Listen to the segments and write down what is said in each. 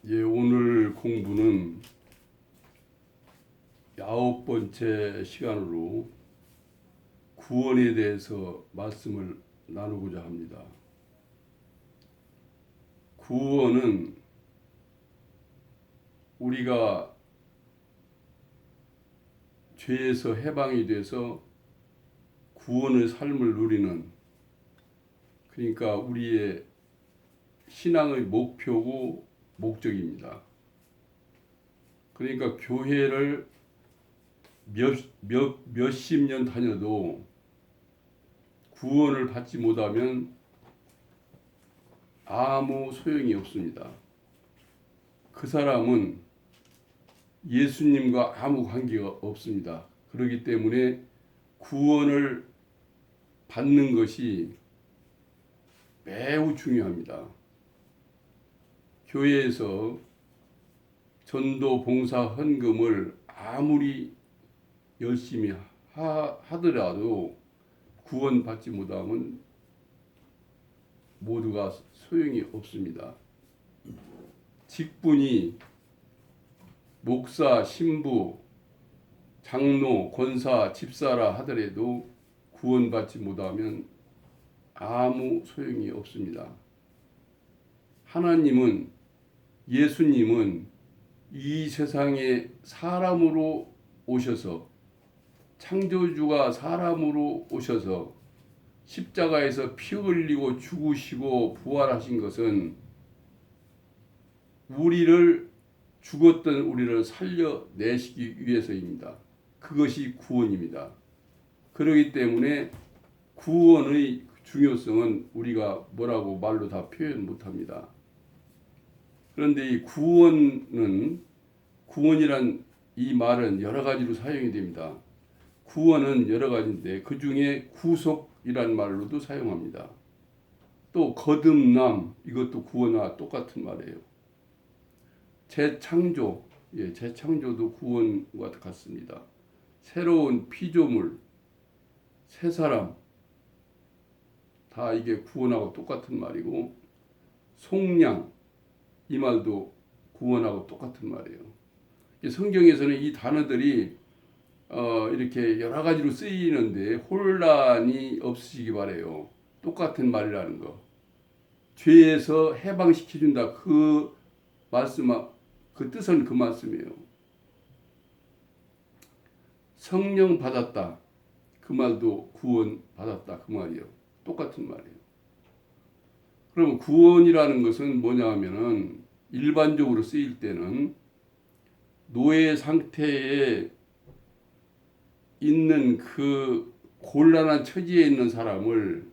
오늘 공부는 9번째 시간으로 구원에 대해서 말씀을 나누고자 합니다. 구원은 우리가 죄에서 해방이 돼서 구원의 삶을 누리는, 그러니까 우리의 신앙의 목표고 목적입니다. 그러니까 교회를 몇십 년 다녀도 구원을 받지 못하면 아무 소용이 없습니다. 그 사람은 예수님과 아무 관계가 없습니다. 그렇기 때문에 구원을 받는 것이 매우 중요합니다. 교회에서 전도, 봉사, 헌금을 아무리 열심히 하더라도 구원받지 못하면 모두가 소용이 없습니다. 직분이 목사, 신부, 장로, 권사, 집사라 하더라도 구원받지 못하면 아무 소용이 없습니다. 하나님은, 예수님은 이 세상에 사람으로 오셔서, 창조주가 사람으로 오셔서 십자가에서 피 흘리고 죽으시고 부활하신 것은 죽었던 우리를 살려내시기 위해서입니다. 그것이 구원입니다. 그렇기 때문에 구원의 중요성은 우리가 뭐라고 말로 다 표현 못합니다. 그런데 이 구원이란 이 말은 여러 가지로 사용이 됩니다. 구원은 여러 가지인데 그 중에 구속이란 말로도 사용합니다. 또 거듭남, 이것도 구원과 똑같은 말이에요. 재창조, 재창조도 구원과 같습니다. 새로운 피조물, 새 사람, 다 이게 구원하고 똑같은 말이고, 속량, 이 말도 구원하고 똑같은 말이에요. 성경에서는 이 단어들이 이렇게 여러 가지로 쓰이는데 혼란이 없으시기 바라요. 똑같은 말이라는 거. 죄에서 해방시켜준다. 그 뜻은 그 말씀이에요. 성령 받았다. 그 말도 구원 받았다. 그 말이에요. 똑같은 말이에요. 그럼 구원이라는 것은 뭐냐 하면은 일반적으로 쓰일 때는 노예 상태에 있는 그 곤란한 처지에 있는 사람을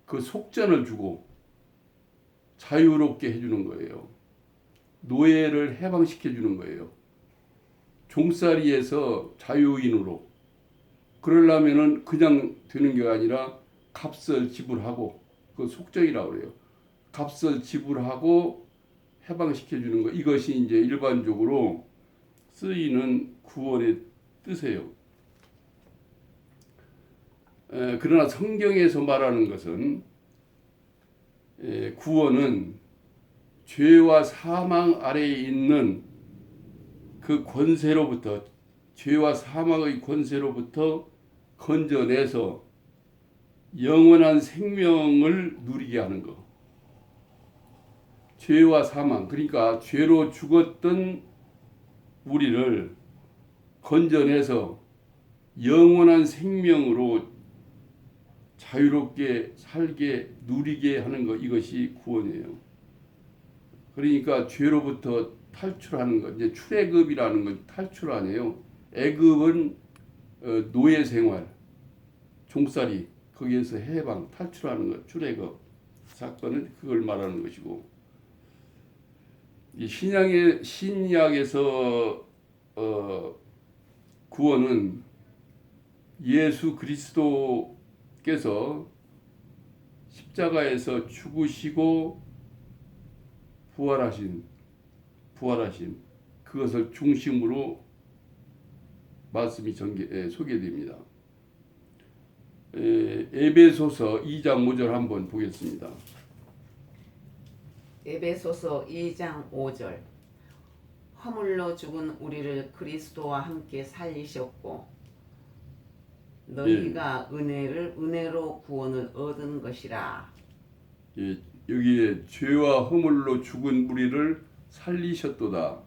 그 속전을 주고 자유롭게 해주는 거예요. 노예를 해방시켜 주는 거예요. 종살이에서 자유인으로. 그러려면은 그냥 되는 게 아니라 값을 지불하고, 그 속정이라고 그래요. 값을 지불하고 해방시켜 주는 거. 이것이 이제 일반적으로 쓰이는 구원의 뜻이에요. 그러나 성경에서 말하는 것은 구원은 죄와 사망 아래에 있는 그 권세로부터, 죄와 사망의 권세로부터 건져내서 영원한 생명을 누리게 하는 것. 죄와 사망, 그러니까 죄로 죽었던 우리를 건져내서 영원한 생명으로 자유롭게 살게 누리게 하는 것, 이것이 구원이에요. 그러니까 죄로부터 탈출하는 것, 이제 출애굽이라는 건 탈출 아니에요. 애굽은 노예 생활, 종살이, 거기에서 해방, 탈출하는 것, 출애굽 사건은 그걸 말하는 것이고, 이 신약에서 구원은 예수 그리스도께서 십자가에서 죽으시고 부활하신 그것을 중심으로 말씀이 소개됩니다. 에베소서 2장 5절 한번 보겠습니다. 에베소서 2장 5절. 허물로 죽은 우리를 그리스도와 함께 살리셨고 너희가 은혜로 구원을 얻은 것이라. 예, 여기에 죄와 허물로 죽은 우리를 살리셨도다.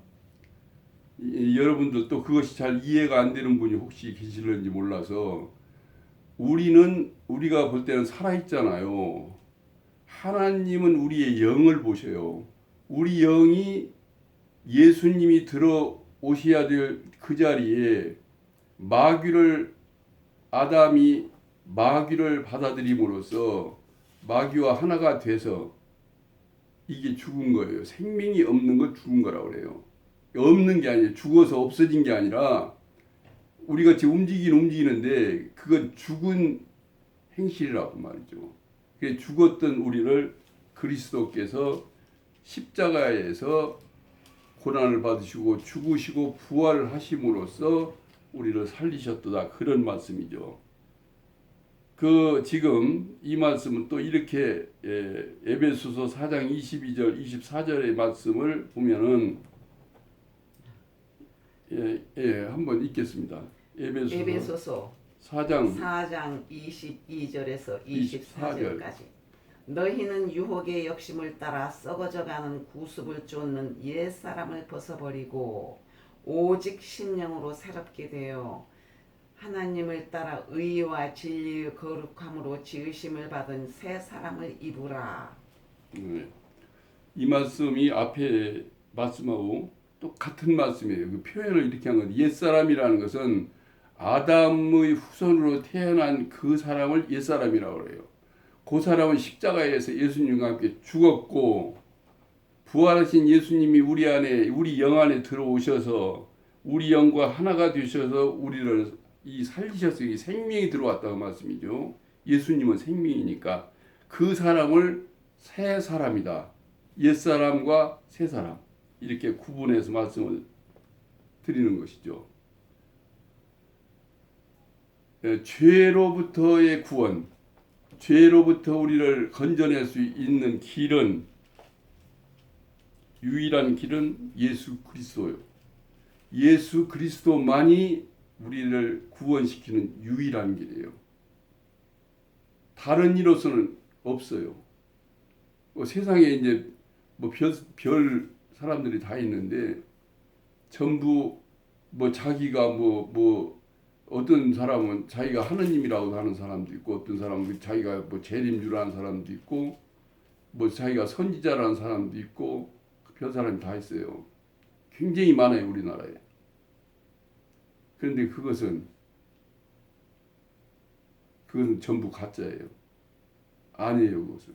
여러분들 또 그것이 잘 이해가 안 되는 분이 혹시 계실는지 몰라서 우리가 볼 때는 살아있잖아요. 하나님은 우리의 영을 보셔요. 우리 영이 예수님이 들어오셔야 될 그 자리에 아담이 마귀를 받아들임으로써 마귀와 하나가 돼서 이게 죽은 거예요. 생명이 없는 걸 죽은 거라고 그래요. 없는 게 아니에요. 죽어서 없어진 게 아니라 우리가 지금 움직이는데 그건 죽은 행실이라고 말이죠. 죽었던 우리를 그리스도께서 십자가에서 고난을 받으시고 죽으시고 부활을 하심으로써 우리를 살리셨도다. 그런 말씀이죠. 지금 이 말씀은 또 이렇게 에베소서 4장 22절 24절의 말씀을 보면은 한번 읽겠습니다. 에베소서 4장 22절에서 24절까지. 너희는 유혹의 욕심을 따라 썩어져가는 구습을 쫓는 옛사람을 벗어버리고 오직 심령으로 새롭게 되어 하나님을 따라 의와 진리의 거룩함으로 지으심을 받은 새 사람을 입으라. 이 말씀이 앞에 말씀하고 똑같은 말씀이에요. 그 표현을 이렇게 한 건데 옛사람이라는 것은 아담의 후손으로 태어난 그 사람을 옛사람이라고 그래요. 그 사람은 십자가에서 예수님과 함께 죽었고 부활하신 예수님이 우리 영 안에 들어오셔서 우리 영과 하나가 되셔서 우리를 살리셨어요. 생명이 들어왔다고 말씀이죠. 예수님은 생명이니까 그 사람을 새 사람이다. 옛사람과 새 사람 이렇게 구분해서 말씀을 드리는 것이죠. 죄로부터의 구원, 죄로부터 우리를 건져낼 수 있는 길은 유일한 길은 예수 그리스도요. 예수 그리스도만이 우리를 구원시키는 유일한 길이에요. 다른 이로서는 없어요. 세상에 이제 별 사람들이 다 있는데 전부 자기가 어떤 사람은 자기가 하느님이라고 하는 사람도 있고 어떤 사람은 자기가 재림주라는 사람도 있고 자기가 선지자라는 사람도 있고 별 사람이 다 있어요. 굉장히 많아요 우리나라에. 그런데 그것은 전부 가짜예요. 아니에요. 그것은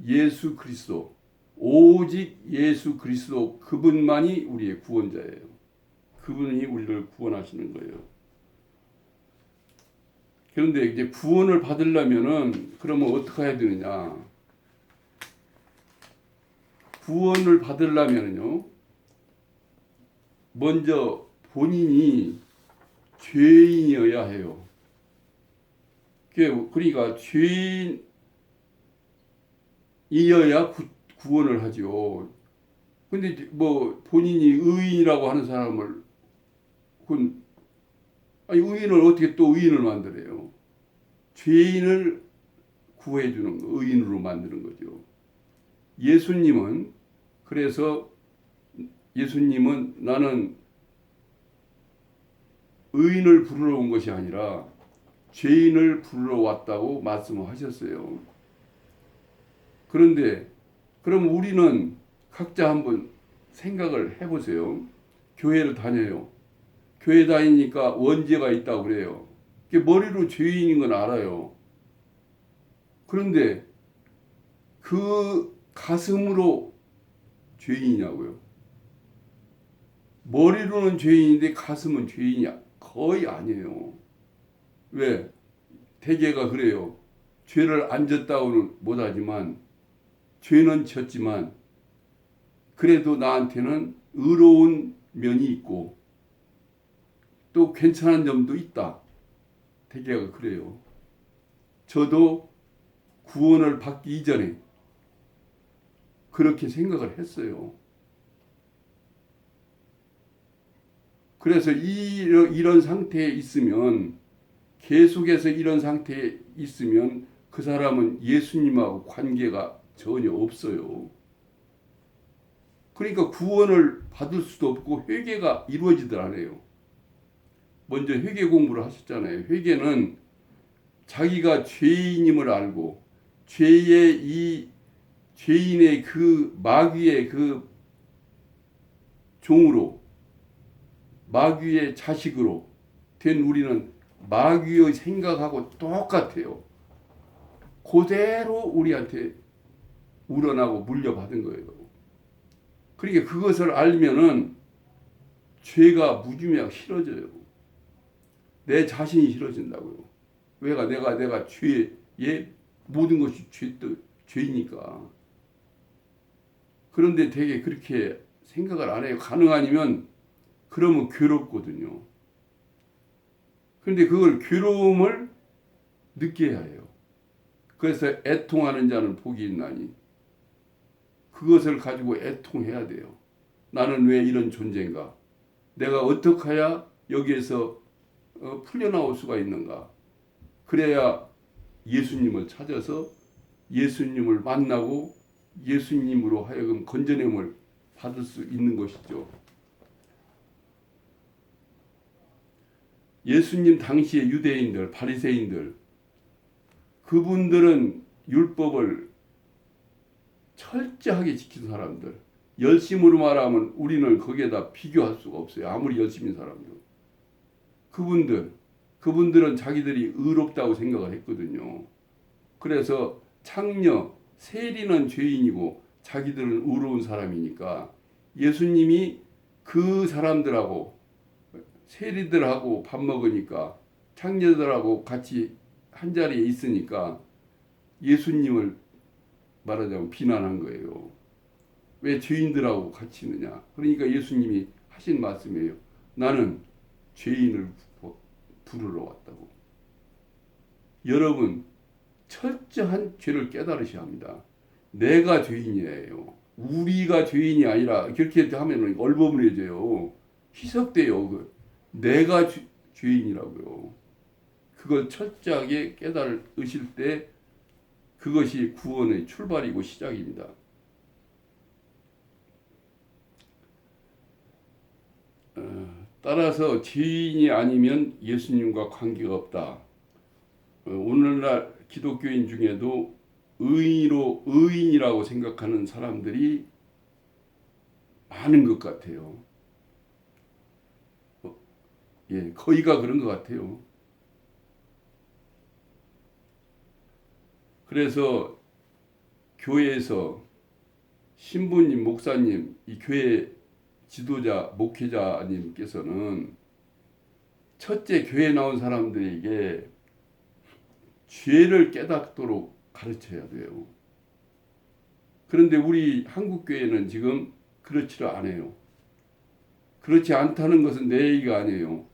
예수 그리스도, 오직 예수 그리스도 그분만이 우리의 구원자예요. 그분이 우리를 구원하시는 거예요. 그런데 이제 구원을 받으려면은 그러면 어떻게 해야 되느냐? 구원을 받으려면요, 먼저 본인이 죄인이어야 해요. 그러니까 죄인이어야 구원을 하죠. 근데 본인이 의인이라고 하는 사람을 의인을 어떻게 또 의인을 만들어요? 죄인을 구해주는 거, 의인으로 만드는 거죠. 그래서 예수님은 나는 의인을 부르러 온 것이 아니라 죄인을 부르러 왔다고 말씀을 하셨어요. 그런데 그럼 우리는 각자 한번 생각을 해보세요. 교회를 다녀요. 교회 다니니까 원죄가 있다고 그래요. 머리로 죄인인 건 알아요. 그런데 그 가슴으로 죄인이냐고요? 머리로는 죄인인데 가슴은 죄인이야? 거의 아니에요. 왜? 대개가 그래요. 죄를 안 졌다고는 못하지만 죄는 졌지만 그래도 나한테는 의로운 면이 있고 또 괜찮은 점도 있다. 대개가 그래요. 저도 구원을 받기 이전에 그렇게 생각을 했어요. 그래서 이런 상태에 있으면, 계속해서 이런 상태에 있으면 그 사람은 예수님하고 관계가 전혀 없어요. 그러니까 구원을 받을 수도 없고 회개가 이루어지질 않아요. 먼저 회개 공부를 하셨잖아요. 회개는 자기가 죄인임을 알고 죄인의 그 마귀의 그 종으로, 마귀의 자식으로 된 우리는 마귀의 생각하고 똑같아요. 그대로 우리한테 우러나고 물려받은 거예요. 그러니까 그것을 알면은 죄가 무지막지하게 싫어져요. 내 자신이 싫어진다고요. 내가 죄에 모든 것이 죄이니까. 그런데 되게 그렇게 생각을 안 해요. 가능 아니면 그러면 괴롭거든요. 그런데 그걸 괴로움을 느껴야 해요. 그래서 애통하는 자는 복이 있나니, 그것을 가지고 애통해야 돼요. 나는 왜 이런 존재인가? 내가 어떻게 해야 여기에서 풀려나올 수가 있는가? 그래야 예수님을 찾아서 예수님을 만나고 예수님으로 하여금 건져냄을 받을 수 있는 것이죠. 예수님 당시의 유대인들, 바리새인들, 그분들은 율법을 철저하게 지키는 사람들, 열심으로 말하면 우리는 거기에다 비교할 수가 없어요. 아무리 열심인 사람도. 그분들은 자기들이 의롭다고 생각을 했거든요. 그래서 창녀, 세리는 죄인이고 자기들은 의로운 사람이니까 예수님이 그 사람들하고, 세리들하고 밥 먹으니까, 창녀들하고 같이 한 자리에 있으니까 예수님을 말하자면 비난한 거예요. 왜 죄인들하고 같이 있느냐? 그러니까 예수님이 하신 말씀이에요. 나는 죄인을 부르러 왔다고. 여러분, 철저한 죄를 깨달으셔야 합니다. 내가 죄인이에요. 우리가 죄인이 아니라, 그렇게 하면 얼버무려져요. 희석돼요. 내가 죄인이라고요. 그걸 철저하게 깨달으실 때 그것이 구원의 출발이고 시작입니다. 따라서 죄인이 아니면 예수님과 관계가 없다. 오늘날 기독교인 중에도 의인이라고 생각하는 사람들이 많은 것 같아요. 거의가 그런 것 같아요. 그래서 교회에서 신부님, 목사님, 이 교회 지도자, 목회자님께서는 첫째 교회에 나온 사람들에게 죄를 깨닫도록 가르쳐야 돼요. 그런데 우리 한국교회는 지금 그렇지를 않아요. 그렇지 않다는 것은 내 얘기가 아니에요.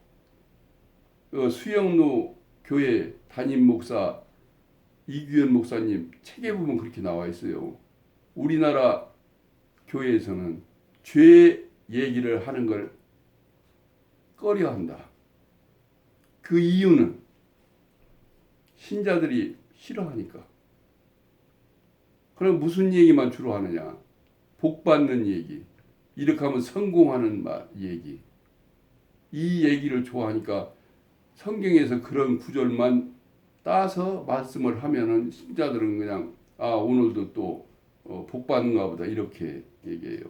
수영로 교회 담임 목사 이규현 목사님 책에 보면 그렇게 나와 있어요. 우리나라 교회에서는 죄 얘기를 하는 걸 꺼려한다. 그 이유는 신자들이 싫어하니까. 그럼 무슨 얘기만 주로 하느냐? 복 받는 얘기. 이렇게 하면 성공하는 얘기. 이 얘기를 좋아하니까 성경에서 그런 구절만 따서 말씀을 하면은 신자들은 그냥 오늘도 또 복 받는가 보다 이렇게 얘기해요.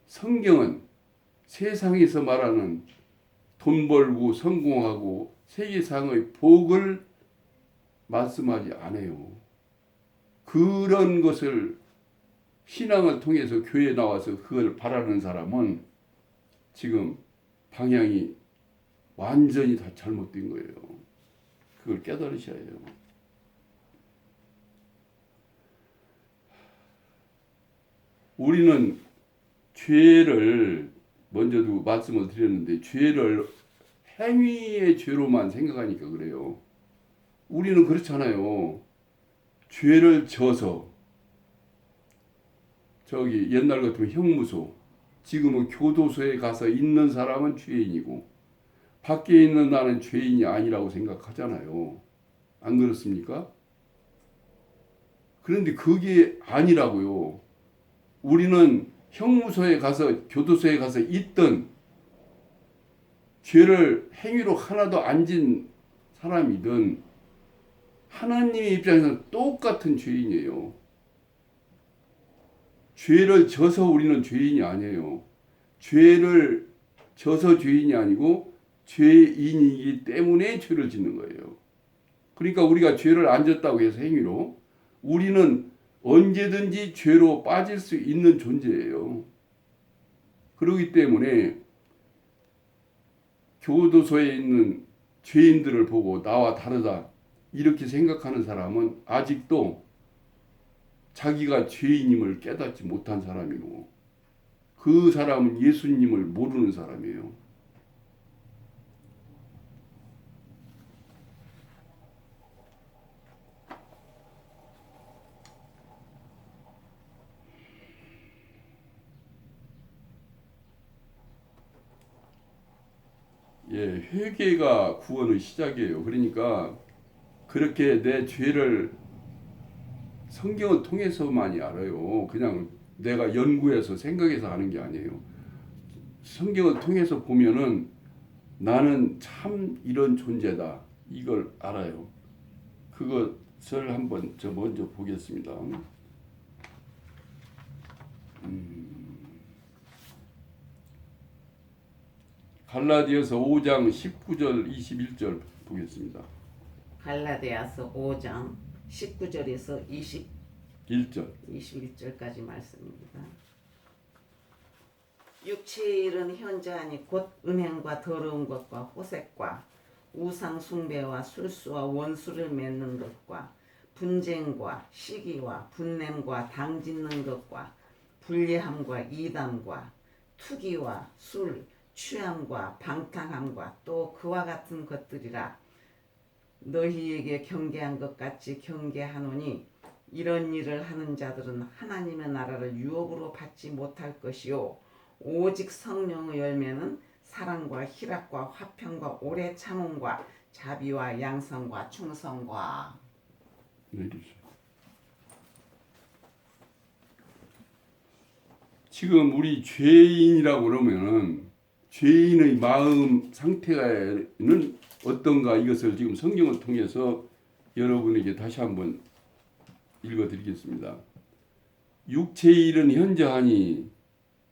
성경은 세상에서 말하는 돈 벌고 성공하고 세계상의 복을 말씀하지 않아요. 그런 것을 신앙을 통해서 교회에 나와서 그걸 바라는 사람은 지금 방향이 완전히 다 잘못된 거예요. 그걸 깨달으셔야 해요. 우리는 죄를 먼저도 말씀을 드렸는데 죄를 행위의 죄로만 생각하니까 그래요. 우리는 그렇잖아요. 죄를 져서 저기 옛날 같으면 형무소, 지금은 교도소에 가서 있는 사람은 죄인이고 밖에 있는 나는 죄인이 아니라고 생각하잖아요. 안 그렇습니까? 그런데 그게 아니라고요. 우리는 형무소에 가서 교도소에 가서 있던 죄를 행위로 하나도 안 진 사람이든 하나님의 입장에서는 똑같은 죄인이에요. 죄를 져서 우리는 죄인이 아니에요. 죄를 져서 죄인이 아니고 죄인이기 때문에 죄를 짓는 거예요. 그러니까 우리가 죄를 안 졌다고 해서 행위로 우리는 언제든지 죄로 빠질 수 있는 존재예요. 그렇기 때문에 교도소에 있는 죄인들을 보고 나와 다르다 이렇게 생각하는 사람은 아직도 자기가 죄인임을 깨닫지 못한 사람이고 그 사람은 예수님을 모르는 사람이에요. 예, 회개가 구원의 시작이에요. 그러니까 그렇게 내 죄를 성경을 통해서만이 알아요. 그냥 내가 연구해서 생각해서 하는 게 아니에요. 성경을 통해서 보면은 나는 참 이런 존재다. 이걸 알아요. 그것을 한번 저 먼저 보겠습니다. 갈라디아서 5장 19절 21절 보겠습니다. 갈라디아서 5장 19절에서 21절까지 말씀입니다. 육체의 일은 현저하니 곧 음행과 더러운 것과 호색과 우상 숭배와 술수와 원수를 맺는 것과 분쟁과 시기와 분냄과 당짓는 것과 불리함과 이단과 투기와 술 취함과 방탕함과 또 그와 같은 것들이라. 너희에게 경계한 것 같이 경계하노니 이런 일을 하는 자들은 하나님의 나라를 유업으로 받지 못할 것이요 오직 성령의 열매는 사랑과 희락과 화평과 오래 참음과 자비와 양성과 충성과. 지금 우리 죄인이라고 그러면은 죄인의 마음 상태는 어떤가 이것을 지금 성경을 통해서 여러분에게 다시 한번 읽어드리겠습니다. 육체의 일은 현저하니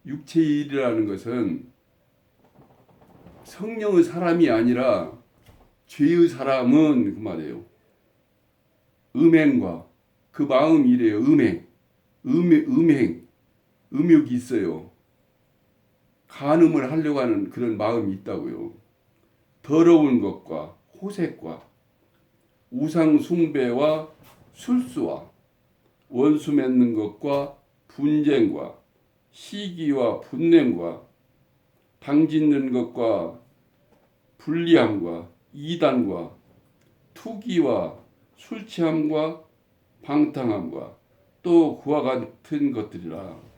육체의 일이라는 것은 성령의 사람이 아니라 죄의 사람은 그 말이에요. 음행과 그 마음이래요. 음욕이 있어요. 간음을 하려고 하는 그런 마음이 있다고요. 더러운 것과 호색과 우상 숭배와 술수와 원수 맺는 것과 분쟁과 시기와 분냄과 당짓는 것과 불리함과 이단과 투기와 술 취함과 방탕함과 또 그와 같은 것들이라.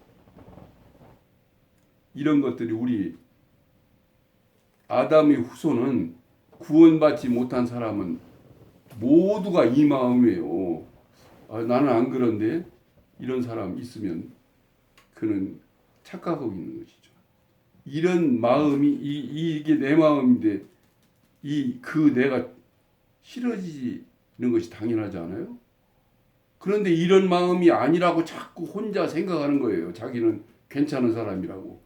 이런 것들이 우리 아담의 후손은 구원받지 못한 사람은 모두가 이 마음이에요. 나는 안 그런데 이런 사람 있으면 그는 착각하고 있는 것이죠. 이런 마음이 이게 내 마음인데 내가 싫어지는 것이 당연하지 않아요? 그런데 이런 마음이 아니라고 자꾸 혼자 생각하는 거예요. 자기는 괜찮은 사람이라고.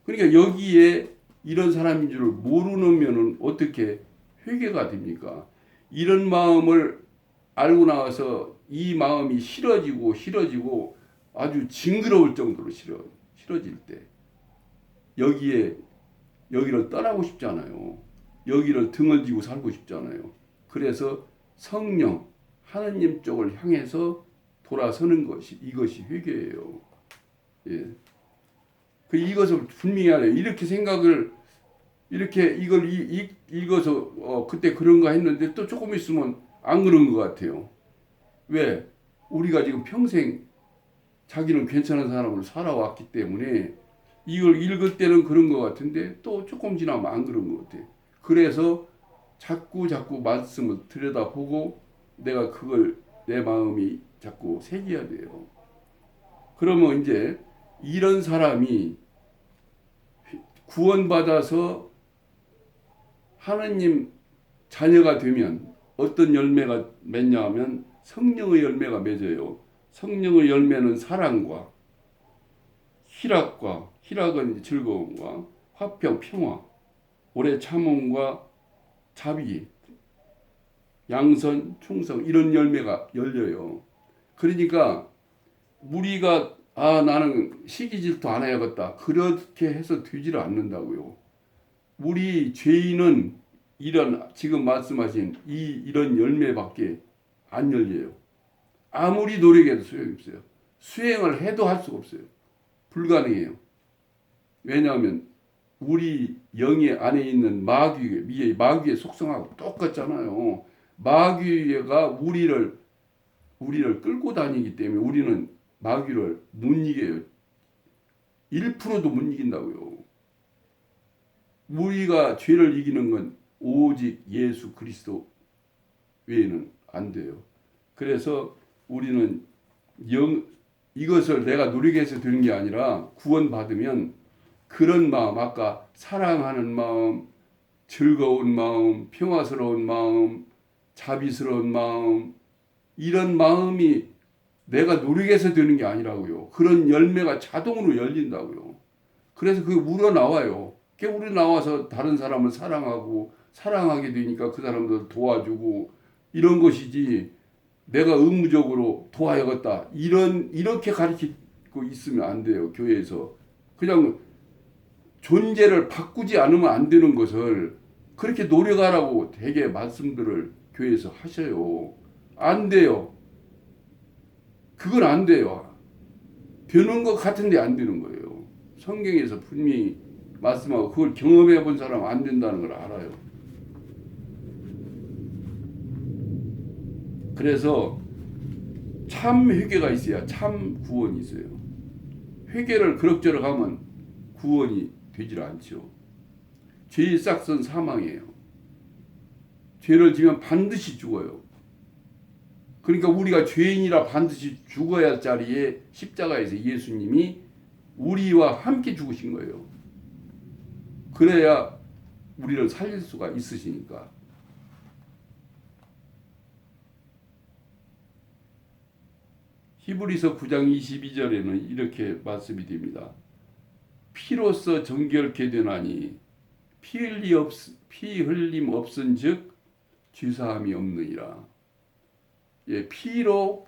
그러니까 여기에 이런 사람인 줄 모르면은 어떻게 회개가 됩니까? 이런 마음을 알고 나와서 이 마음이 싫어지고 아주 징그러울 정도로 싫어질 때 여기를 떠나고 싶잖아요. 여기를 등을 지고 살고 싶잖아요. 그래서 성령 하나님 쪽을 향해서 돌아서는 것이 이것이 회개예요. 예. 이것을 분명히 알아요. 이렇게 생각을 이렇게 이걸 읽어서 그때 그런가 했는데 또 조금 있으면 안 그런 것 같아요. 왜? 우리가 지금 평생 자기는 괜찮은 사람으로 살아왔기 때문에 이걸 읽을 때는 그런 것 같은데 또 조금 지나면 안 그런 것 같아. 그래서 자꾸 말씀을 들여다보고 내가 그걸 내 마음이 자꾸 새겨야 돼요. 그러면 이제 이런 사람이 구원받아서 하느님 자녀가 되면 어떤 열매가 맺냐 하면 성령의 열매가 맺어요. 성령의 열매는 사랑과 희락은 즐거움과 화평, 평화, 오래 참음과 자비, 양선, 충성 이런 열매가 열려요. 그러니까 우리가 나는 시기 질투 안 해야겠다 그렇게 해서 되지를 않는다고요. 우리 죄인은 이런 지금 말씀하신 이런 열매밖에 안 열려요. 아무리 노력해도 소용이 없어요. 수행을 해도 할 수가 없어요. 불가능해요. 왜냐하면 우리 영의 안에 있는 마귀의 속성하고 똑같잖아요. 마귀가 우리를 끌고 다니기 때문에 우리는 마귀를 못 이겨요. 1%도 못 이긴다고요. 우리가 죄를 이기는 건 오직 예수 그리스도 외에는 안 돼요. 그래서 우리는 이것을 내가 누리게 해서 되는 게 아니라 구원받으면 그런 마음, 아까 사랑하는 마음, 즐거운 마음, 평화스러운 마음, 자비스러운 마음, 이런 마음이 내가 누리게 해서 되는 게 아니라고요. 그런 열매가 자동으로 열린다고요. 그래서 그게 우러나와요. 그게 우러나와서 다른 사람을 사랑하게 되니까 그 사람들 도와주고 이런 것이지 내가 의무적으로 도와야겠다. 이렇게 가르치고 있으면 안 돼요. 교회에서. 그냥 존재를 바꾸지 않으면 안 되는 것을 그렇게 노력하라고 되게 말씀들을 교회에서 하셔요. 안 돼요. 그건 안 돼요. 되는 것 같은데 안 되는 거예요. 성경에서 분명히 말씀하고 그걸 경험해 본 사람은 안 된다는 걸 알아요. 그래서 참 회개가 있어야 참 구원이 있어요. 회개를 그럭저럭 하면 구원이 되질 않죠. 죄의 싹은 사망이에요. 죄를 지면 반드시 죽어요. 그러니까 우리가 죄인이라 반드시 죽어야 할 자리에 십자가에서 예수님이 우리와 함께 죽으신 거예요. 그래야 우리를 살릴 수가 있으시니까. 히브리서 9장 22절에는 이렇게 말씀이 됩니다. 피로써 정결케 되나니 피 흘림 없은즉 죄사함이 없느니라. 예, 피로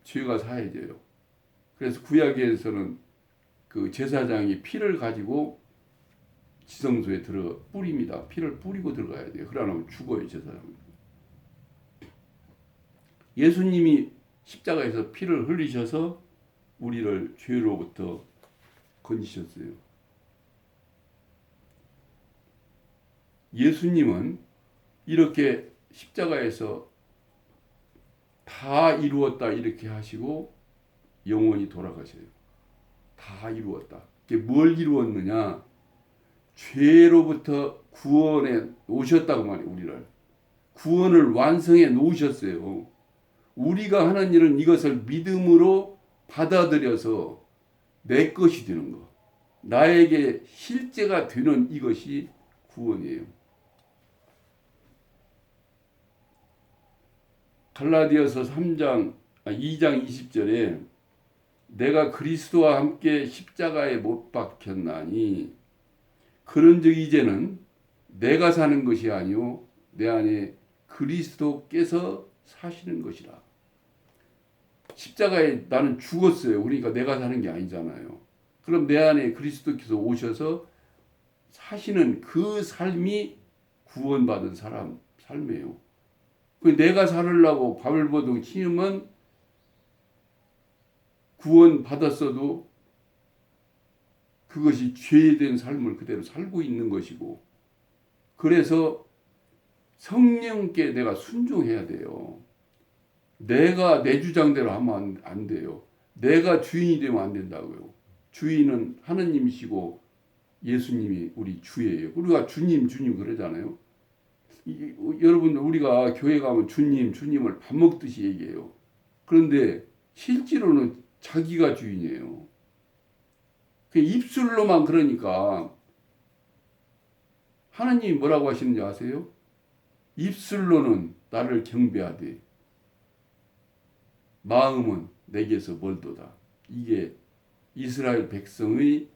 죄가 사해져요. 그래서 구약에서는 그 제사장이 피를 가지고 지성소에 뿌립니다. 피를 뿌리고 들어가야 돼요. 그러면 죽어요, 제사장이. 예수님이 십자가에서 피를 흘리셔서 우리를 죄로부터 건지셨어요. 예수님은 이렇게 십자가에서 다 이루었다 이렇게 하시고 영원히 돌아가셔요. 다 이루었다. 이게 뭘 이루었느냐? 죄로부터 구원해 오셨다고 말이에요. 우리를 구원을 완성해 놓으셨어요. 우리가 하는 일은 이것을 믿음으로 받아들여서 내 것이 되는 거. 나에게 실제가 되는 이것이 구원이에요. 갈라디아서 2장 20절에 내가 그리스도와 함께 십자가에 못 박혔나니 그런즉 이제는 내가 사는 것이 아니요 내 안에 그리스도께서 사시는 것이라. 십자가에 나는 죽었어요. 그러니까 내가 사는 게 아니잖아요. 그럼 내 안에 그리스도께서 오셔서 사시는 그 삶이 구원받은 사람 삶이에요. 내가 살으려고 바벨보동 치면 구원받았어도 그것이 죄된 삶을 그대로 살고 있는 것이고, 그래서 성령께 내가 순종해야 돼요. 내가 내 주장대로 하면 안 돼요. 내가 주인이 되면 안 된다고요. 주인은 하느님이시고 예수님이 우리 주예요. 우리가 주님 그러잖아요. 여러분 우리가 교회 가면 주님을 밥 먹듯이 얘기해요. 그런데 실제로는 자기가 주인이에요. 그 입술로만 그러니까 하나님이 뭐라고 하시는지 아세요? 입술로는 나를 경배하되 마음은 내게서 멀도다. 이게 이스라엘 백성의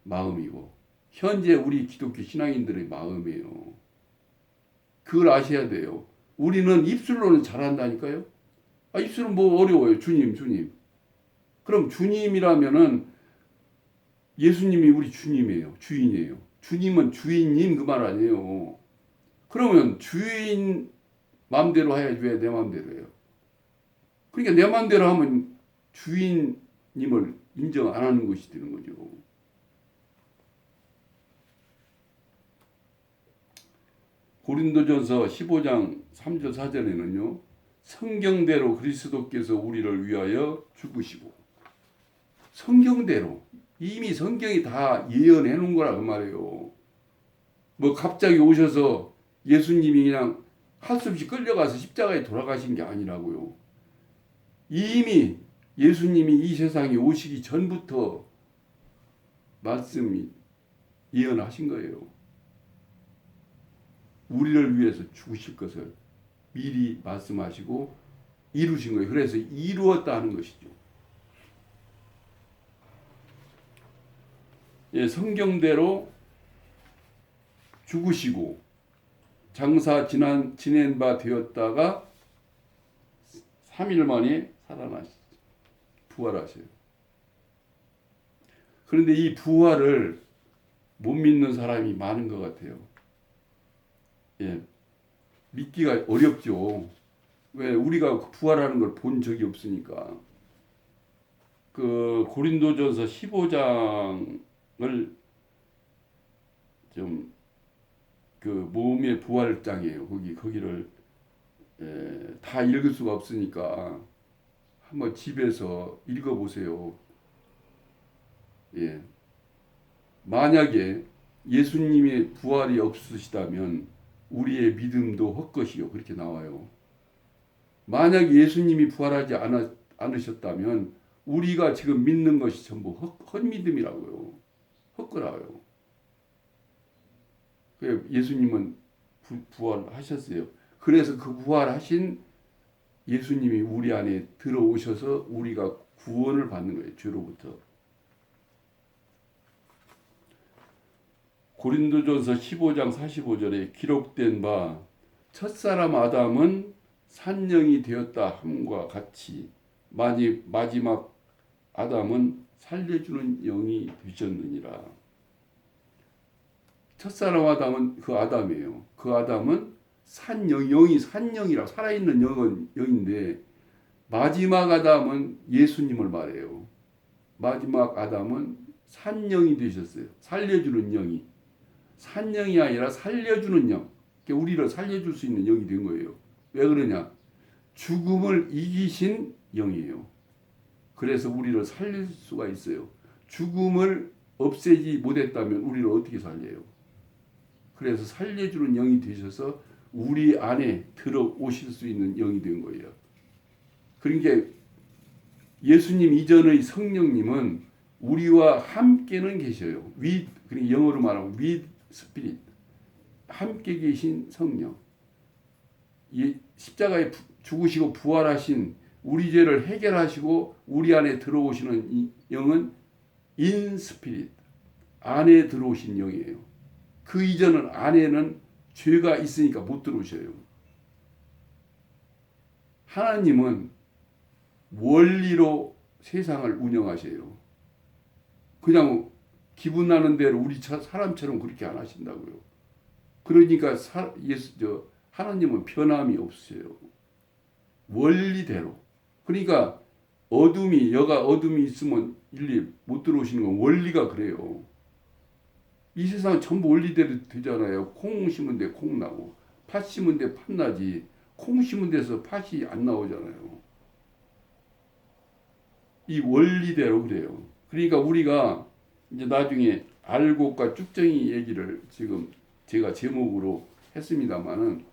마음이고 현재 우리 기독교 신앙인들의 마음이에요. 그걸 아셔야 돼요. 우리는 입술로는 잘한다니까요. 입술은 뭐 어려워요. 주님. 그럼 주님이라면은 예수님이 우리 주님이에요. 주인이에요. 주님은 주인님 그 말 아니에요. 그러면 주인 마음대로 해야지 왜 내 마음대로 해요. 그러니까 내 마음대로 하면 주인님을 인정 안 하는 것이 되는 거죠. 고린도전서 15장 3절 4절에는요. 성경대로 그리스도께서 우리를 위하여 죽으시고 성경대로 이미 성경이 다 예언해 놓은 거라 그 말이에요. 뭐 갑자기 오셔서 예수님이 그냥 할 수 없이 끌려가서 십자가에 돌아가신 게 아니라고요. 이미 예수님이 이 세상에 오시기 전부터 말씀이 예언하신 거예요. 우리를 위해서 죽으실 것을 미리 말씀하시고 이루신 거예요. 그래서 이루었다 하는 것이죠. 예, 성경대로 죽으시고 장사 지낸 바 되었다가 3일 만에 부활하셔요. 그런데 이 부활을 못 믿는 사람이 많은 것 같아요. 예, 믿기가 어렵죠. 왜? 우리가 부활하는 걸 본 적이 없으니까. 그 고린도전서 15장을 좀 그 몸의 부활장이에요. 거기를 다 읽을 수가 없으니까 한번 집에서 읽어보세요. 예. 만약에 예수님의 부활이 없으시다면 우리의 믿음도 헛것이요. 그렇게 나와요. 만약 예수님이 부활하지 않으셨다면 우리가 지금 믿는 것이 전부 헛믿음이라고요. 헛거라고요. 예수님은 부활하셨어요. 그래서 그 부활하신 예수님이 우리 안에 들어오셔서 우리가 구원을 받는 거예요. 죄로부터. 고린도전서 15장 45절에 기록된 바 첫사람 아담은 산령이 되었다 함과 같이 마지막 아담은 살려주는 영이 되셨느니라. 첫사람 아담은 그 아담이에요. 그 아담은 영이 산영이라 살아있는 영인데 마지막 아담은 예수님을 말해요. 마지막 아담은 산영이 되셨어요. 살려주는 영이. 산영이 아니라 살려주는 영. 그러니까 우리를 살려줄 수 있는 영이 된 거예요. 왜 그러냐? 죽음을 이기신 영이에요. 그래서 우리를 살릴 수가 있어요. 죽음을 없애지 못했다면 우리를 어떻게 살려요? 그래서 살려주는 영이 되셔서 우리 안에 들어오실 수 있는 영이 된 거예요. 그러니까 예수님 이전의 성령님은 우리와 함께는 계셔요. 그러니까 영어로 말하면 with spirit. 함께 계신 성령. 십자가에 죽으시고 부활하신 우리 죄를 해결하시고 우리 안에 들어오시는 이 영은 in spirit. 안에 들어오신 영이에요. 그 이전은 안에는 죄가 있으니까 못 들어오셔요. 하나님은 원리로 세상을 운영하셔요. 그냥 기분 나는 대로 우리 사람처럼 그렇게 안 하신다고요. 그러니까 하나님은 변함이 없어요. 원리대로. 그러니까 여가 어둠이 있으면 일리 못 들어오시는 건 원리가 그래요. 이 세상은 전부 원리대로 되잖아요. 콩 심은 데 콩 나고 팥 심은 데 팥 나지. 콩 심은 데서 팥이 안 나오잖아요. 이 원리대로 그래요. 그러니까 우리가 이제 나중에 알곡과 쭉정이 얘기를 지금 제가 제목으로 했습니다마는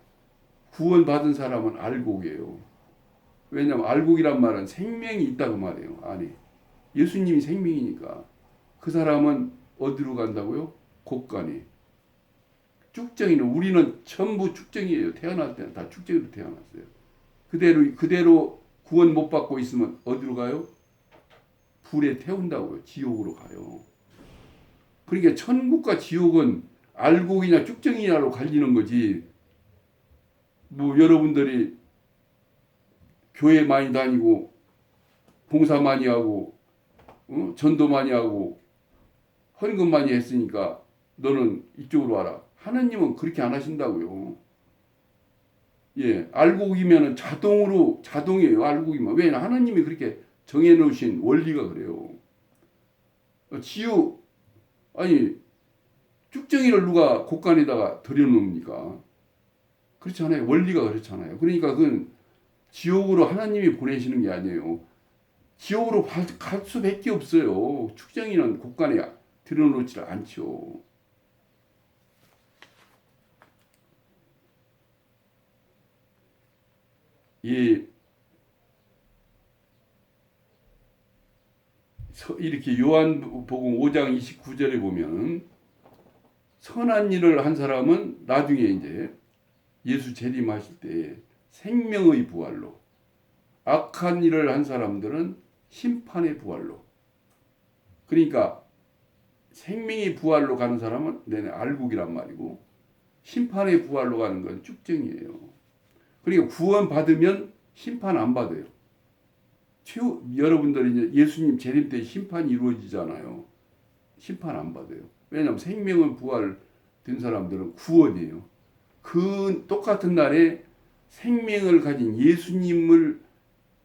구원받은 사람은 알곡이에요. 왜냐하면 알곡이란 말은 생명이 있다고 말해요. 안에. 예수님이 생명이니까. 그 사람은 어디로 간다고요? 곳간에. 쭉정이는 우리는 전부 쭉정이에요. 태어날 때는 다 쭉정이로 태어났어요. 그대로 구원 못 받고 있으면 어디로 가요? 불에 태운다고요. 지옥으로 가요. 그러니까 천국과 지옥은 알곡이냐 쭉정이냐로 갈리는 거지. 뭐 여러분들이 교회 많이 다니고 봉사 많이 하고 전도 많이 하고 헌금 많이 했으니까 너는 이쪽으로 와라. 하나님은 그렇게 안 하신다고요. 예, 알곡이면은 자동이에요. 알곡이면. 왜? 하나님이 그렇게 정해놓으신 원리가 그래요. 아니 쭉정이를 누가 곳간에다가 들여놓습니까? 그렇잖아요. 원리가 그렇잖아요. 그러니까 그건 지옥으로 하나님이 보내시는 게 아니에요. 지옥으로 갈 수밖에 없어요. 축정이는 곳간에 들여놓지를 않죠. 이렇게 요한복음 5장 29절에 보면 선한 일을 한 사람은 나중에 이제 예수 재림하실 때 생명의 부활로, 악한 일을 한 사람들은 심판의 부활로. 그러니까 생명의 부활로 가는 사람은 알곡이란 말이고, 심판의 부활로 가는 건 쭉정이에요. 그러니까 구원 받으면 심판 안 받아요. 여러분들이 이제 예수님 재림 때 심판이 이루어지잖아요. 심판 안 받아요. 왜냐하면 생명은 부활된 사람들은 구원이에요. 그 똑같은 날에 생명을 가진 예수님을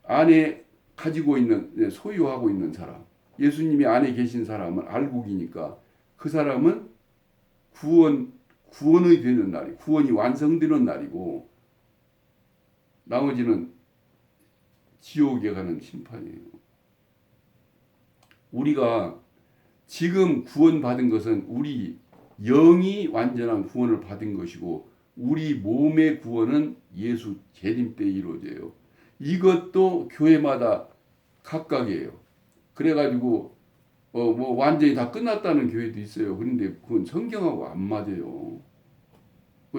안에 가지고 있는, 소유하고 있는 사람, 예수님이 안에 계신 사람은 알곡이니까 그 사람은 구원이 되는 날이, 구원이 완성되는 날이고, 나머지는 지옥에 가는 심판이에요. 우리가 지금 구원받은 것은 우리 영이 완전한 구원을 받은 것이고, 우리 몸의 구원은 예수 재림 때 이루어져요. 이것도 교회마다 각각이에요. 그래가지고 뭐 완전히 다 끝났다는 교회도 있어요. 그런데 그건 성경하고 안 맞아요.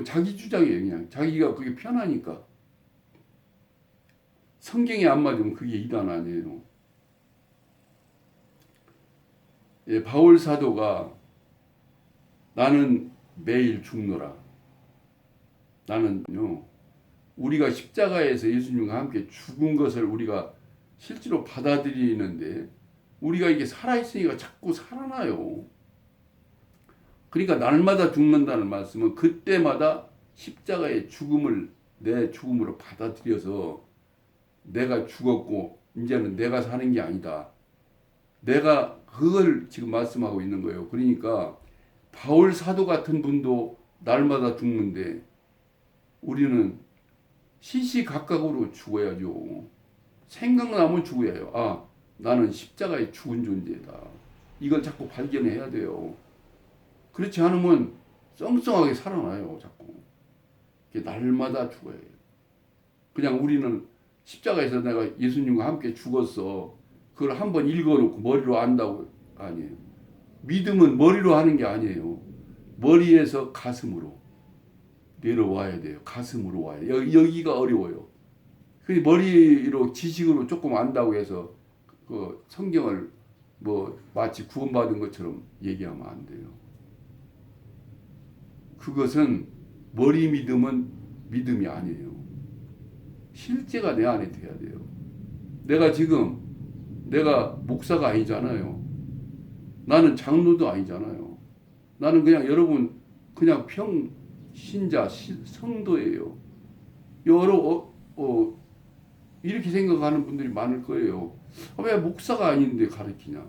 자기 주장이에요. 그냥 자기가 그게 편하니까. 성경에 안 맞으면 그게 이단 아니에요. 예, 바울 사도가 나는 매일 죽노라. 나는요, 우리가 십자가에서 예수님과 함께 죽은 것을 우리가 실제로 받아들이는데, 우리가 이게 살아있으니까 자꾸 살아나요. 그러니까 날마다 죽는다는 말씀은 그때마다 십자가의 죽음을 내 죽음으로 받아들여서 내가 죽었고 이제는 내가 사는 게 아니다. 내가 그걸 지금 말씀하고 있는 거예요. 그러니까 바울 사도 같은 분도 날마다 죽는데 우리는 시시각각으로 죽어야죠. 생각나면 죽어야 해요. 아, 나는 십자가에 죽은 존재다. 이걸 자꾸 발견해야 돼요. 그렇지 않으면 썽썽하게 살아나요. 자꾸. 날마다 죽어야 해요. 그냥 우리는 십자가에서 내가 예수님과 함께 죽었어. 그걸 한번 읽어놓고 머리로 안다고 아니에요. 믿음은 머리로 하는 게 아니에요. 머리에서 가슴으로 내려와야 돼요. 가슴으로 와야 돼요. 여기가 어려워요. 그 머리로 지식으로 조금 안다고 해서 그 성경을 뭐 마치 구원받은 것처럼 얘기하면 안 돼요. 그것은 머리 믿음은 믿음이 아니에요. 실제가 내 안에 돼야 돼요. 내가 목사가 아니잖아요. 나는 장로도 아니잖아요. 나는 그냥 여러분 그냥 신자 성도예요. 이렇게 생각하는 분들이 많을 거예요. 왜 목사가 아닌데 가르치냐?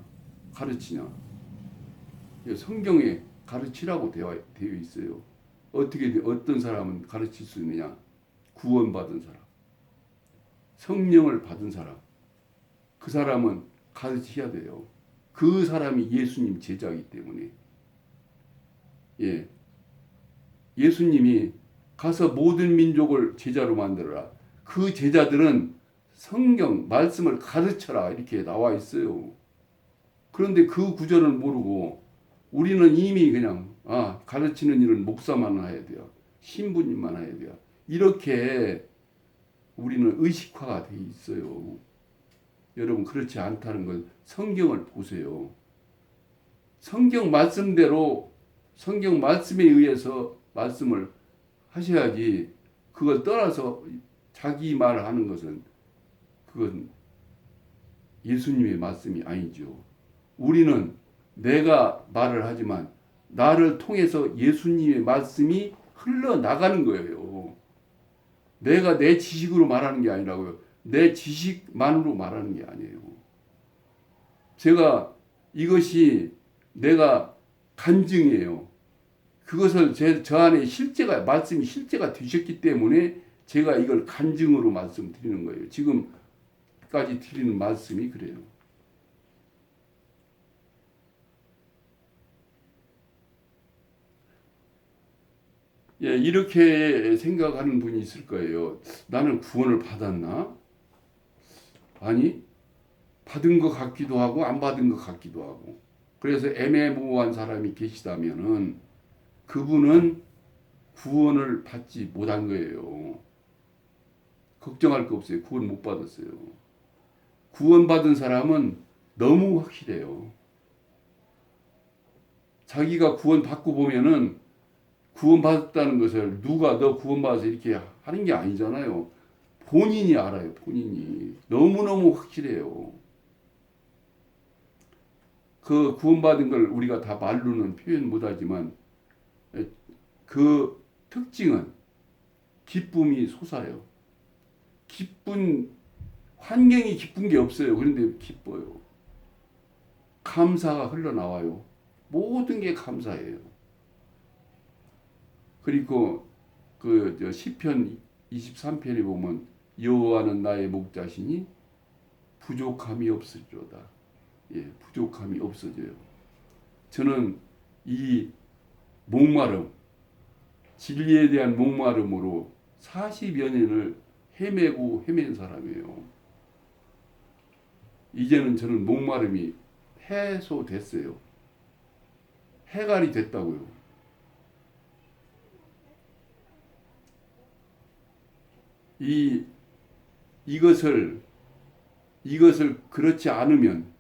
성경에 가르치라고 되어 있어요. 어떤 사람은 가르칠 수 있느냐? 구원받은 사람, 성령을 받은 사람, 그 사람은 가르쳐야 돼요. 그 사람이 예수님 제자이기 때문에. 예. 예수님이 가서 모든 민족을 제자로 만들어라. 그 제자들은 성경 말씀을 가르쳐라 이렇게 나와 있어요. 그런데 그 구절을 모르고 우리는 이미 그냥 가르치는 일은 목사만 해야 돼요. 신부님만 해야 돼요. 이렇게 우리는 의식화가 돼 있어요. 여러분 그렇지 않다는 걸 성경을 보세요. 성경 말씀대로 성경 말씀에 의해서 말씀을 하셔야지 그걸 떠나서 자기 말을 하는 것은 그건 예수님의 말씀이 아니죠. 우리는 내가 말을 하지만 나를 통해서 예수님의 말씀이 흘러나가는 거예요. 내가 내 지식으로 말하는 게 아니라고요. 내 지식만으로 말하는 게 아니에요. 제가 이것이 내가 간증이에요. 그것을 저 안에 실제가 말씀이 실제가 되셨기 때문에 제가 이걸 간증으로 말씀드리는 거예요. 지금까지 드리는 말씀이 그래요. 예, 이렇게 생각하는 분이 있을 거예요. 나는 구원을 받았나? 아니, 받은 것 같기도 하고 안 받은 것 같기도 하고. 그래서 애매모호한 사람이 계시다면은 그분은 구원을 받지 못한 거예요. 걱정할 거 없어요. 구원 못 받았어요. 구원받은 사람은 너무 확실해요. 자기가 구원받고 보면은 구원받았다는 것을 누가 너 구원받아서 이렇게 하는 게 아니잖아요. 본인이 알아요. 본인이. 너무너무 확실해요. 그 구원받은 걸 우리가 다 말로는 표현 못하지만 그 특징은 기쁨이 솟아요. 환경이 기쁜 게 없어요. 그런데 기뻐요. 감사가 흘러나와요. 모든 게 감사예요. 그리고 시편 23편에 보면 여호와는 나의 목자시니 부족함이 없으리로다. 예, 부족함이 없어져요. 저는 이 목마름, 진리에 대한 목마름으로 40여 년을 헤맨 사람이에요. 이제는 저는 목마름이 해소됐어요. 해갈이 됐다고요. 이것을 그렇지 않으면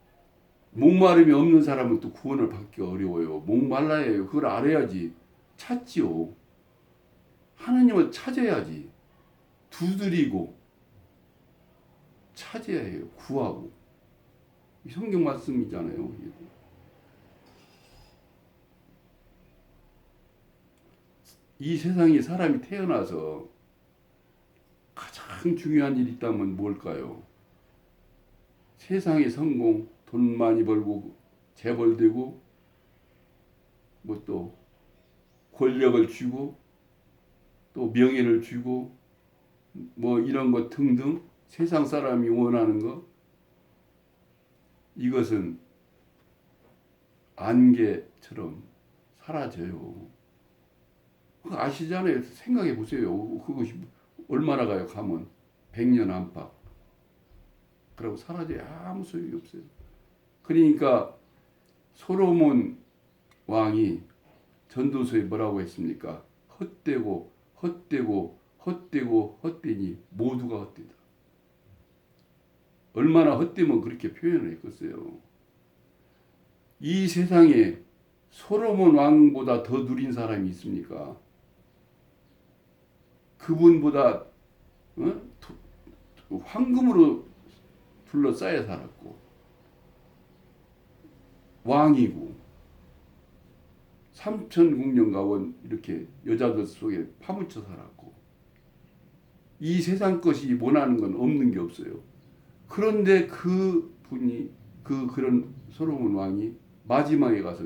목마름이 없는 사람은 또 구원을 받기가 어려워요. 목말라야 해요. 그걸 알아야지. 찾지요. 하나님을 찾아야지. 두드리고 찾아야 해요. 구하고. 성경 말씀이잖아요. 이 세상에 사람이 태어나서 가장 중요한 일이 있다면 뭘까요? 세상의 성공, 돈 많이 벌고 재벌되고 뭐 또 권력을 쥐고 또 명예를 쥐고 뭐 이런 것 등등 세상 사람이 원하는 것 이것은 안개처럼 사라져요. 그거 아시잖아요. 생각해 보세요. 그것이 얼마나 가요? 가면 100년 안팎. 그러고 사라져요. 아무 소용이 없어요. 그러니까 솔로몬 왕이 전도서에 뭐라고 했습니까? 헛되고 헛되고 헛되고 헛되니 모두가 헛되다. 얼마나 헛되면 그렇게 표현을 했겠어요. 이 세상에 솔로몬 왕보다 더 누린 사람이 있습니까? 그분보다 황금으로 둘러싸여 살았고 왕이고 삼천궁녀 가원 이렇게 여자들 속에 파묻혀 살았고 이 세상 것이 원하는 건 없는 게 없어요. 그런데 그 분이 그런 솔로몬 왕이 마지막에 가서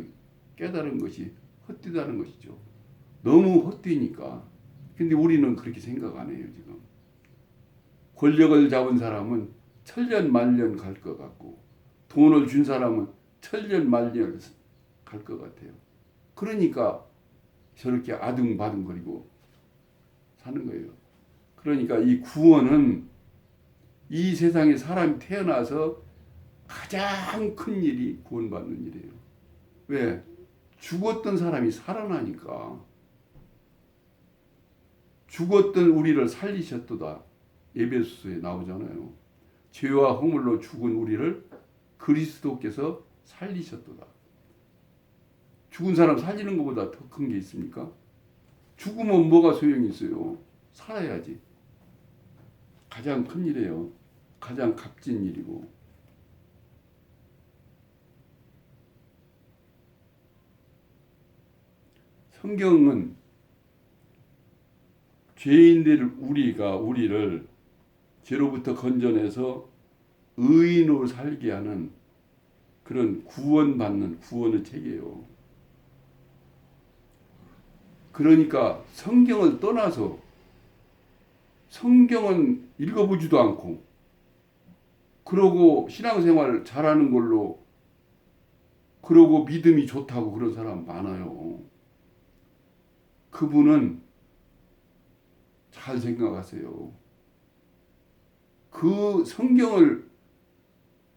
깨달은 것이 헛되다는 것이죠. 너무 헛되니까. 근데 우리는 그렇게 생각 안 해요, 지금. 권력을 잡은 사람은 천년 만년 갈 것 같고 돈을 준 사람은 천년 만년 갈 것 같아요. 그러니까 저렇게 아등바등거리고 사는 거예요. 그러니까 이 구원은 이 세상에 사람이 태어나서 가장 큰 일이 구원받는 일이에요. 왜? 죽었던 사람이 살아나니까. 죽었던 우리를 살리셨도다. 에베소서에 나오잖아요. 죄와 허물로 죽은 우리를 그리스도께서 살리셨도다. 죽은 사람 살리는 것보다 더 큰 게 있습니까? 죽으면 뭐가 소용이 있어요? 살아야지. 가장 큰 일이에요. 가장 값진 일이고. 성경은 죄인들 우리를 죄로부터 건져내서 의인으로 살게 하는 그런 구원의 책이에요. 그러니까 성경을 떠나서 성경은 읽어보지도 않고 그러고 신앙생활 잘하는 걸로 그러고 믿음이 좋다고 그런 사람 많아요. 그분은 잘 생각하세요. 그 성경을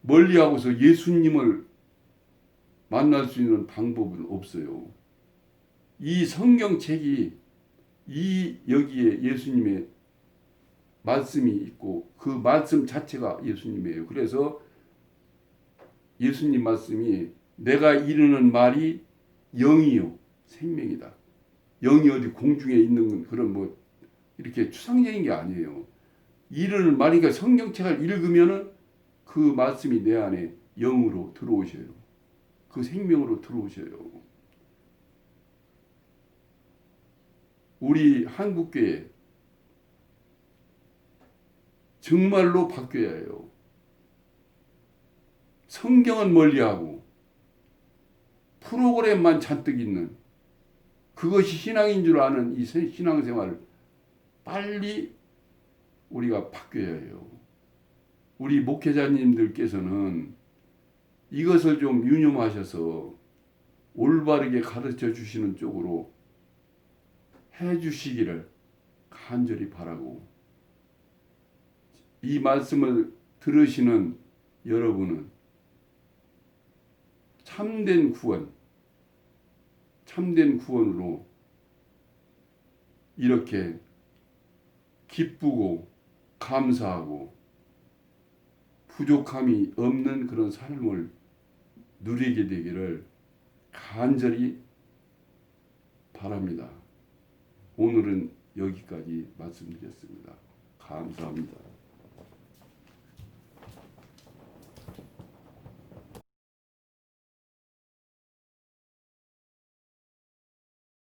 멀리하고서 예수님을 만날 수 있는 방법은 없어요. 이 성경책이 여기에 예수님의 말씀이 있고 그 말씀 자체가 예수님이에요. 그래서 예수님 말씀이 내가 이르는 말이 영이요 생명이다. 영이 어디 공중에 있는 그런 뭐 이렇게 추상적인 게 아니에요. 이르는 말이니까 성경책을 읽으면은 그 말씀이 내 안에 영으로 들어오셔요. 그 생명으로 들어오셔요. 우리 한국교회 정말로 바뀌어야 해요. 성경은 멀리하고 프로그램만 잔뜩 있는 그것이 신앙인 줄 아는 이 신앙생활을 빨리 우리가 바뀌어야 해요. 우리 목회자님들께서는 이것을 좀 유념하셔서 올바르게 가르쳐 주시는 쪽으로 해 주시기를 간절히 바라고 이 말씀을 들으시는 여러분은 참된 구원으로 이렇게 기쁘고 감사하고 부족함이 없는 그런 삶을 누리게 되기를 간절히 바랍니다. 오늘은 여기까지 말씀드렸습니다. 감사합니다.